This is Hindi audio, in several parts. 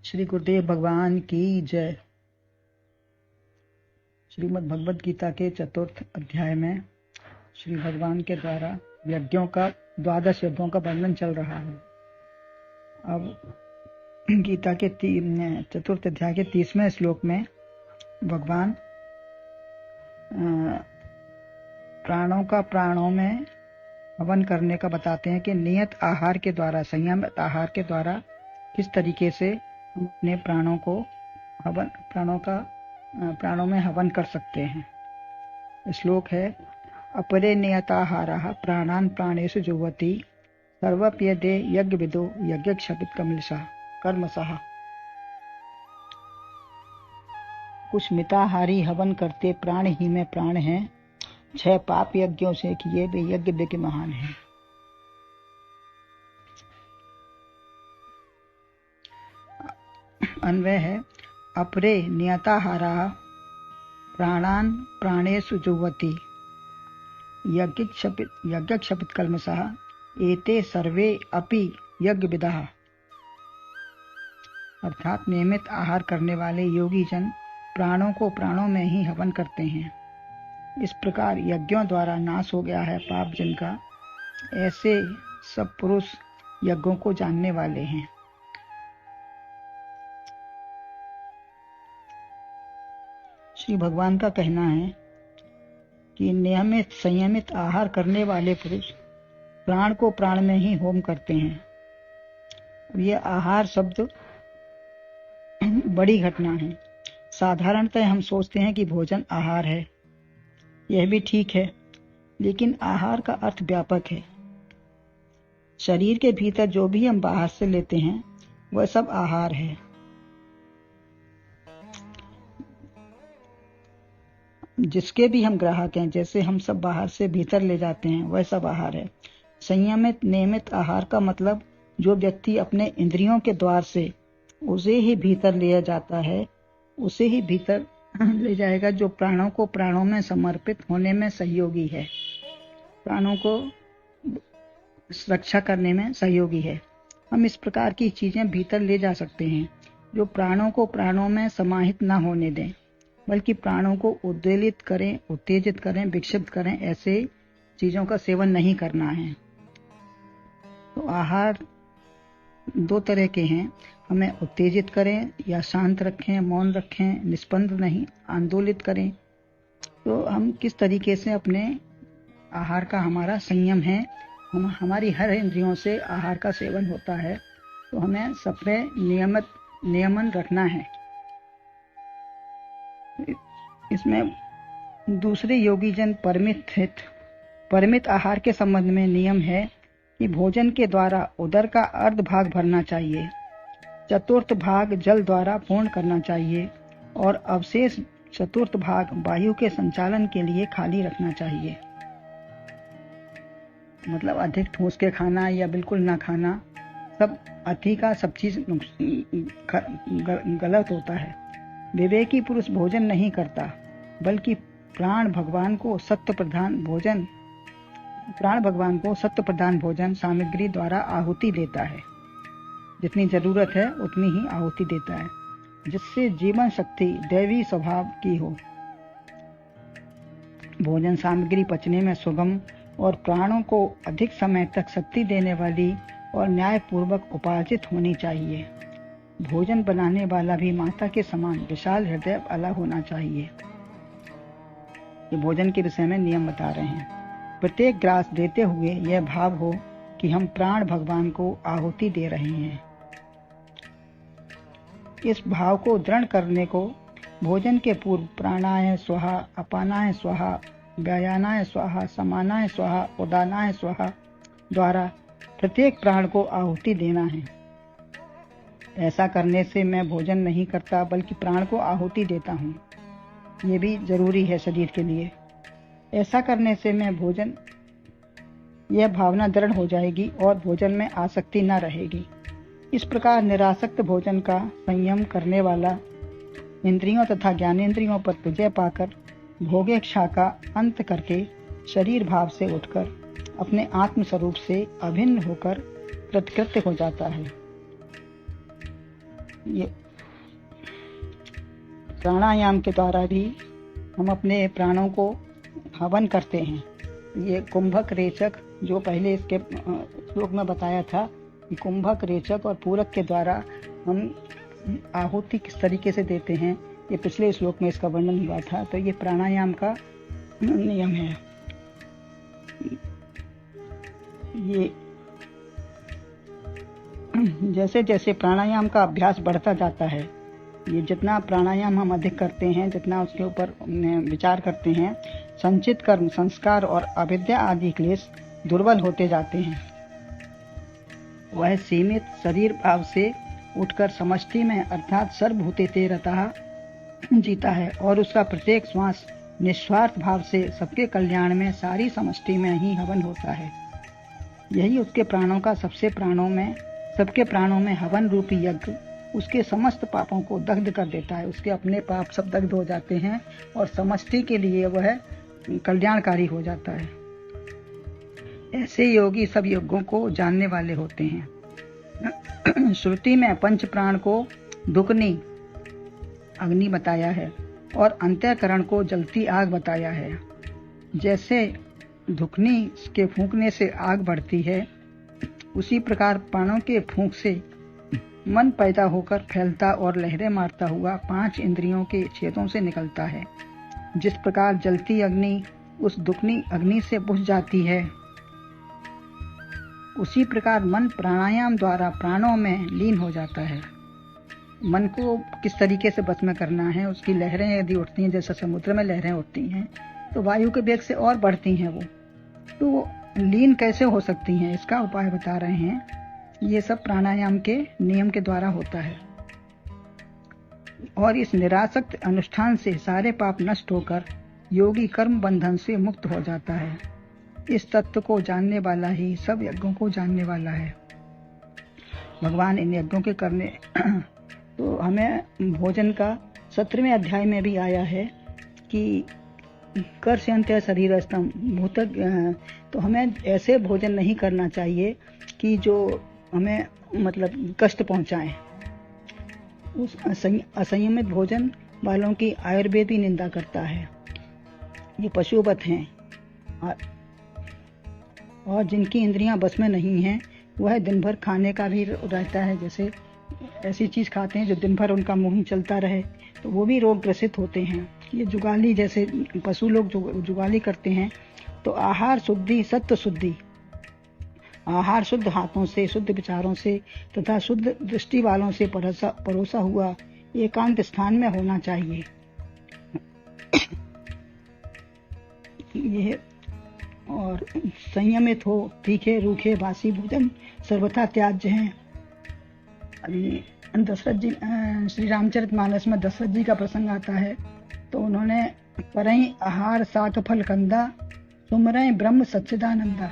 श्री गुरुदेव भगवान की जय। श्रीमद् भगवद गीता के चतुर्थ अध्याय में श्री भगवान के द्वारा यज्ञों का 12 यज्ञों का वर्णन चल रहा है। अब गीता के चतुर्थ अध्याय के 30वें श्लोक में भगवान प्राणों का प्राणों में हवन करने का बताते हैं कि नियत आहार के द्वारा, संयमित आहार के द्वारा किस तरीके से हम अपने प्राणों में हवन कर सकते हैं। श्लोक है, अपरे नियताहाराः प्राणान् प्राणेषु जुह्वति सर्वप्यदे यज्ञविदो यज्ञक्षपित कर्मसः। कुछ मिताहारी हवन करते प्राण ही में प्राण हैं, 6 पाप यज्ञों से किए वे यज्ञ विज्ञ महान हैं। अन्वय है, अपरे नियताहाराः प्राणान् प्राणेषु जुह्वति यज्ञक्षपित कल्मषः एते सर्वे अपि यज्ञविदः। अर्थात नियमित आहार करने वाले योगी जन प्राणों को प्राणों में ही हवन करते हैं। इस प्रकार यज्ञों द्वारा नाश हो गया है पाप जन का। ऐसे सब पुरुष यज्ञों को जानने वाले हैं। श्री भगवान का कहना है कि नियमित संयमित आहार करने वाले पुरुष प्राण को प्राण में ही होम करते हैं। यह आहार शब्द बड़ी घटना है। साधारणतः हम सोचते हैं कि भोजन आहार है, यह भी ठीक है, लेकिन आहार का अर्थ व्यापक है। शरीर के भीतर जो भी हम बाहर से लेते हैं वह सब आहार है। जिसके भी हम ग्राहक हैं, जैसे हम सब बाहर से भीतर ले जाते हैं, वह सब आहार है। संयमित नियमित आहार का मतलब जो व्यक्ति अपने इंद्रियों के द्वार से उसे ही भीतर लिया जाता है, उसे ही भीतर ले जाएगा जो प्राणों को प्राणों में समर्पित होने में सहयोगी है, प्राणों को रक्षा करने में सहयोगी है। हम इस प्रकार की चीजें भीतर ले जा सकते हैं जो प्राणों को प्राणों में समाहित न होने दें, बल्कि प्राणों को उद्वेलित करें, उत्तेजित करें, विक्षिप्त करें। ऐसे चीजों का सेवन नहीं करना है। तो आहार 2 तरह के हैं, हमें उत्तेजित करें या शांत रखें, मौन रखें, निष्पन्द नहीं, आंदोलित करें। तो हम किस तरीके से अपने आहार का हमारा संयम है, हमारी हर इंद्रियों से आहार का सेवन होता है, तो हमें सब पे नियमन रखना है। इसमें दूसरे योगी जन परमित आहार के संबंध में नियम है कि भोजन के द्वारा उदर का अर्ध भाग भरना चाहिए, चतुर्थ भाग जल द्वारा पूर्ण करना चाहिए और अवशेष चतुर्थ भाग वायु के संचालन के लिए खाली रखना चाहिए। मतलब अधिक ठूस के खाना या बिल्कुल ना खाना, सब अति का सब चीज गलत होता है। विवेकी पुरुष भोजन नहीं करता, बल्कि प्राण भगवान को सत्य प्रधान भोजन सामग्री द्वारा आहुति देता है। जितनी जरूरत है उतनी ही आहुति देता है, जिससे जीवन शक्ति दैवी स्वभाव की हो। भोजन सामग्री पचने में सुगम और प्राणों को अधिक समय तक शक्ति देने वाली और न्यायपूर्वक उपार्जित होनी चाहिए। भोजन बनाने वाला भी माता के समान विशाल हृदय वाला होना चाहिए। ये भोजन के विषय में नियम बता रहे हैं। प्रत्येक ग्रास देते हुए यह भाव हो कि हम प्राण भगवान को आहुति दे रहे हैं। इस भाव को दृढ़ करने को भोजन के पूर्व प्राणाय स्वाहा, अपानाय स्वाहा, व्यायानाय स्वाहा, समानाय स्वाहा, उदानाय स्वाहा द्वारा प्रत्येक प्राण को आहुति देना है। ऐसा करने से मैं भोजन नहीं करता, बल्कि प्राण को आहुति देता हूँ। ये भी जरूरी है शरीर के लिए। ऐसा करने से यह भावना दृढ़ हो जाएगी और भोजन में आसक्ति न रहेगी। इस प्रकार निरासक्त भोजन का संयम करने वाला इंद्रियों तथा ज्ञानेंद्रियों पर विजय पाकर भोगेच्छा का अंत करके शरीर भाव से उठकर अपने आत्म स्वरूप से अभिन्न होकर कृतकृत्य हो जाता है। ये प्राणायाम के द्वारा भी हम अपने प्राणों को हवन करते हैं। ये कुंभक, रेचक, जो पहले इसके श्लोक में बताया था कि कुंभक, रेचक और पूरक के द्वारा हम आहुति किस तरीके से देते हैं, ये पिछले श्लोक में इसका वर्णन हुआ था। तो ये प्राणायाम का नियम है। ये जैसे जैसे प्राणायाम का अभ्यास बढ़ता जाता है, ये जितना प्राणायाम हम अधिक करते हैं, जितना उसके ऊपर विचार करते हैं, संचित कर्म, संस्कार और अविद्या आदि क्लेश दुर्बल होते जाते हैं। वह सीमित शरीर भाव से उठकर समष्टि में अर्थात सर्वभूते रतः जीता है और उसका प्रत्येक श्वास निस्वार्थ भाव से सबके कल्याण में, सारी समष्टि में ही हवन होता है। यही उसके प्राणों का सबके प्राणों में हवन रूपी यज्ञ उसके समस्त पापों को दग्ध कर देता है। उसके अपने पाप सब दग्ध हो जाते हैं और समष्टि के लिए वह कल्याणकारी हो जाता है। ऐसे योगी सब यज्ञों को जानने वाले होते हैं। श्रुति में पंच प्राण को दुकनी अग्नि बताया है और अंतःकरण को जलती आग बताया है। जैसे धुकनी के फूंकने से आग बढ़ती है, उसी प्रकार प्राणों के फूंक से मन पैदा होकर फैलता और लहरें मारता हुआ 5 इंद्रियों के छेदों से निकलता है। जिस प्रकार जलती अग्नि उस दुकनी अग्नि से बुझ जाती है, उसी प्रकार मन प्राणायाम द्वारा प्राणों में लीन हो जाता है। मन को किस तरीके से बस में करना है, उसकी लहरें यदि उठती हैं, जैसे समुद्र में लहरें उठती हैं, तो वायु के वेग से और बढ़ती हैं वो, तो लीन कैसे हो सकती हैं, इसका उपाय बता रहे हैं। ये सब प्राणायाम के नियम के द्वारा होता है और इस निरासक्त अनुष्ठान से सारे पाप नष्ट होकर योगी कर्म बंधन से मुक्त हो जाता है। इस तत्व को जानने वाला ही सब यज्ञों को जानने वाला है। भगवान इन यज्ञों के करने तो हमें भोजन का 17वें अध्याय में भी आया है कि कर्षयन्ते शरीरस्थम भूत, तो हमें ऐसे भोजन नहीं करना चाहिए कि जो हमें मतलब कष्ट पहुंचाएं। उस असंयमित भोजन वालों की आयुर्वेद ही निंदा करता है। ये पशुवत हैं और जिनकी इंद्रियां बस में नहीं हैं, वह दिन भर खाने का भी रहता है। जैसे ऐसी चीज खाते हैं जो दिन भर उनका मुंह ही चलता रहे, तो वो भी रोग ग्रसित होते हैं। ये जुगाली, जैसे पशु लोग जो जुगाली करते हैं, तो आहार शुद्धि, सत्व शुद्धि, आहार शुद्ध हाथों से, शुद्ध विचारों से तथा शुद्ध दृष्टि वालों से परोसा हुआ एकांत स्थान में होना चाहिए। ये और संयमित हो, तीखे रूखे बासी भोजन सर्वथा त्याज्य हैं। दशरथ जी, श्री रामचरितमानस में दशरथ जी का प्रसंग आता है, तो उन्होंने परई आहार साक फल कंदा सुमरय ब्रह्म सच्चिदानंदा,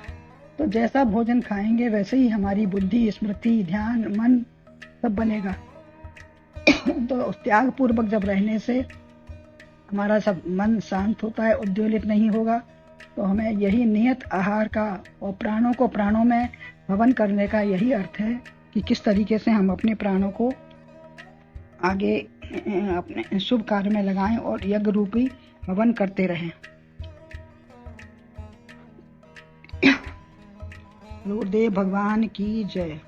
तो जैसा भोजन खाएंगे वैसे ही हमारी बुद्धि, स्मृति, ध्यान, मन सब बनेगा। तो त्याग पूर्वक जब रहने से हमारा सब मन शांत होता है, उद्वेलित नहीं होगा। तो हमें यही नियत आहार का और प्राणों को प्राणों में हवन करने का यही अर्थ है कि किस तरीके से हम अपने प्राणों को आगे अपने शुभ कार्य में लगाएं और यज्ञ रूपी हवन करते रहें। गुरुदेव भगवान की जय।